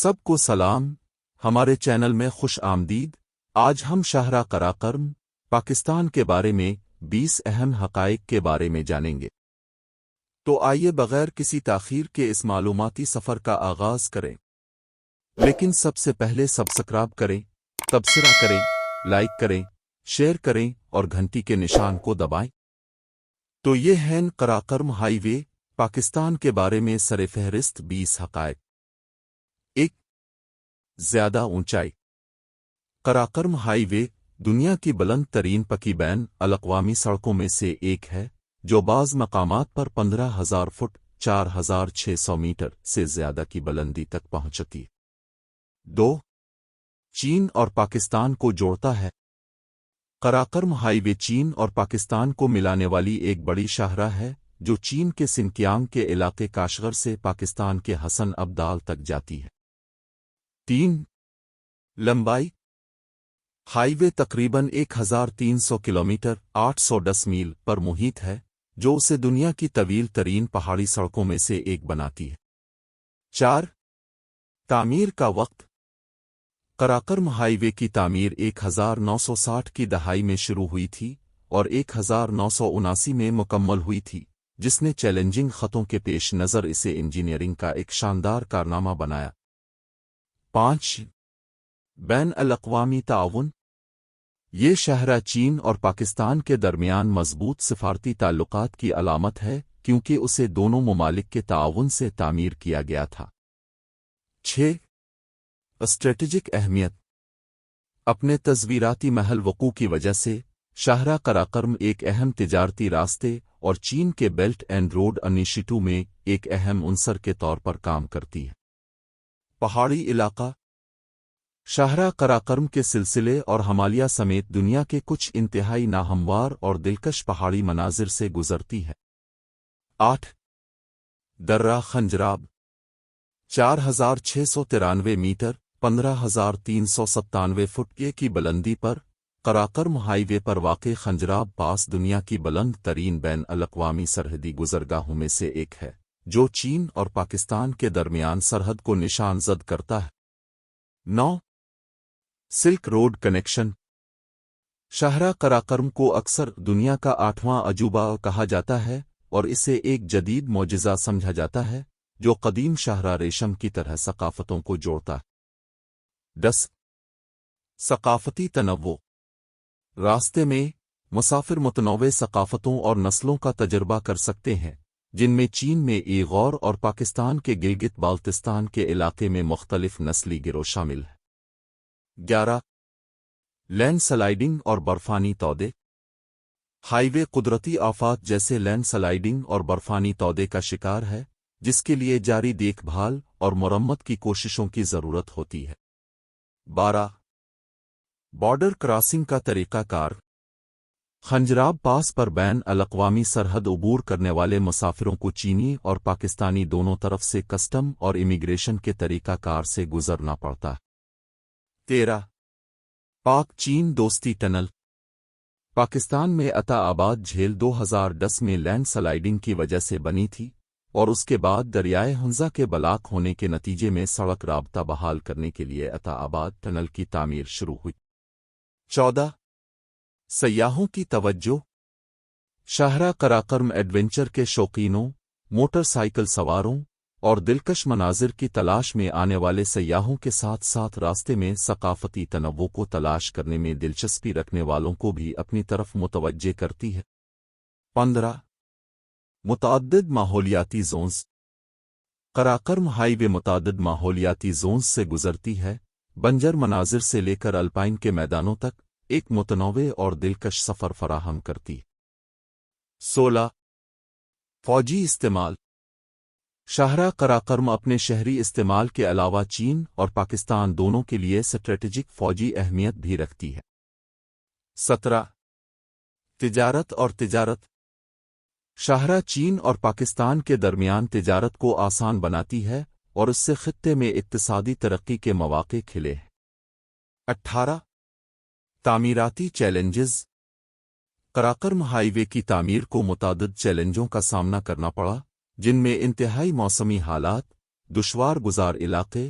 سب کو سلام، ہمارے چینل میں خوش آمدید۔ آج ہم شاہراہ قراقرم پاکستان کے بارے میں 20 اہم حقائق کے بارے میں جانیں گے۔ تو آئیے بغیر کسی تاخیر کے اس معلوماتی سفر کا آغاز کریں۔ لیکن سب سے پہلے سبسکرائب کریں، تبصرہ کریں، لائک کریں، شیئر کریں اور گھنٹی کے نشان کو دبائیں۔ تو یہ ہے قراقرم ہائی وے پاکستان کے بارے میں سرفہرست 20 حقائق۔ 1. زیادہ اونچائی۔ قراقرم ہائی وے دنیا کی بلند ترین پکی بین الاقوامی سڑکوں میں سے ایک ہے، جو بعض مقامات پر 15,000 فٹ 4,600 میٹر سے زیادہ کی بلندی تک پہنچتی ہے۔ 2. چین اور پاکستان کو جوڑتا ہے۔ قراقرم ہائی وے چین اور پاکستان کو ملانے والی ایک بڑی شاہراہ ہے، جو چین کے سنکیانگ کے علاقے کاشغر سے پاکستان کے حسن ابدال تک جاتی ہے۔ 3. لمبائی۔ ہائی وے تقریباً 1,300 کلومیٹر 810 میل پر محیط ہے، جو اسے دنیا کی طویل ترین پہاڑی سڑکوں میں سے ایک بناتی ہے۔ 4. تعمیر کا وقت۔ قراقرم ہائی وے کی تعمیر 1960 کی دہائی میں شروع ہوئی تھی اور 1979 میں مکمل ہوئی تھی، جس نے چیلنجنگ خطوں کے پیش نظر اسے انجینئرنگ کا ایک شاندار کارنامہ بنایا۔ 5. بین الاقوامی تعاون۔ یہ شاہراہ چین اور پاکستان کے درمیان مضبوط سفارتی تعلقات کی علامت ہے، کیونکہ اسے دونوں ممالک کے تعاون سے تعمیر کیا گیا تھا۔ 6. اسٹریٹجک اہمیت۔ اپنے تصویراتی محل وقوع کی وجہ سے شاہراہ قراقرم ایک اہم تجارتی راستے اور چین کے بیلٹ اینڈ روڈ انیشیٹو میں ایک اہم عنصر کے طور پر کام کرتی ہے۔ پہاڑی علاقہ۔ شاہراہ قراقرم کے سلسلے اور ہمالیہ سمیت دنیا کے کچھ انتہائی ناہموار اور دلکش پہاڑی مناظر سے گزرتی ہے۔ 8. درہ خنجراب۔ 4,693 میٹر 15,397 فٹ کی بلندی پر قراقرم ہائی وے پر واقع خنجراب پاس دنیا کی بلند ترین بین الاقوامی سرحدی گزرگاہوں میں سے ایک ہے، جو چین اور پاکستان کے درمیان سرحد کو نشان زد کرتا ہے۔ 9. Silk road connection. شاہراہ قراقرم کو اکثر دنیا کا 8واں عجوبہ کہا جاتا ہے اور اسے ایک جدید معجزہ سمجھا جاتا ہے، جو قدیم شاہراہ ریشم کی طرح ثقافتوں کو جوڑتا ہے۔ 10. ثقافتی تنوع۔ راستے میں مسافر متنوع ثقافتوں اور نسلوں کا تجربہ کر سکتے ہیں، جن میں چین میں ایغور اور پاکستان کے گلگت بالتستان کے علاقے میں مختلف نسلی گروہ شامل ہیں۔ 11. لینڈ سلائیڈنگ اور برفانی تودے۔ ہائی وے قدرتی آفات جیسے لینڈ سلائیڈنگ اور برفانی تودے کا شکار ہے، جس کے لیے جاری دیکھ بھال اور مرمت کی کوششوں کی ضرورت ہوتی ہے۔ 12. بارڈر کراسنگ کا طریقہ کار۔ خنجراب پاس پر بین الاقوامی سرحد عبور کرنے والے مسافروں کو چینی اور پاکستانی دونوں طرف سے کسٹم اور امیگریشن کے طریقہ کار سے گزرنا پڑتا ہے۔ 13. پاک چین دوستی ٹنل۔ پاکستان میں عطا آباد جھیل 2010 میں لینڈ سلائیڈنگ کی وجہ سے بنی تھی اور اس کے بعد دریائے ہنزہ کے بلاک ہونے کے نتیجے میں سڑک رابطہ بحال کرنے کے لیے عطا آباد ٹنل کی تعمیر شروع ہوئی۔ 14. سیاحوں کی توجہ۔ شاہراہ قراقرم ایڈونچر کے شوقینوں، موٹر سائیکل سواروں اور دلکش مناظر کی تلاش میں آنے والے سیاحوں کے ساتھ ساتھ راستے میں ثقافتی تنوع کو تلاش کرنے میں دلچسپی رکھنے والوں کو بھی اپنی طرف متوجہ کرتی ہے۔ 15. متعدد ماحولیاتی زونز۔ قراقرم ہائی وے متعدد ماحولیاتی زونز سے گزرتی ہے، بنجر مناظر سے لے کر الپائن کے میدانوں تک ایک متنوع اور دلکش سفر فراہم کرتی ہے۔ 16. فوجی استعمال۔ شاہراہ قراقرم اپنے شہری استعمال کے علاوہ چین اور پاکستان دونوں کے لیے اسٹریٹجک فوجی اہمیت بھی رکھتی ہے۔ 17. تجارت اور تجارت۔ شاہراہ چین اور پاکستان کے درمیان تجارت کو آسان بناتی ہے اور اس سے خطے میں اقتصادی ترقی کے مواقع کھلے ہیں۔ 18. تعمیراتی چیلنجز۔ قراقرم ہائی وے کی تعمیر کو متعدد چیلنجوں کا سامنا کرنا پڑا، جن میں انتہائی موسمی حالات، دشوار گزار علاقے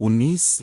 19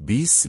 20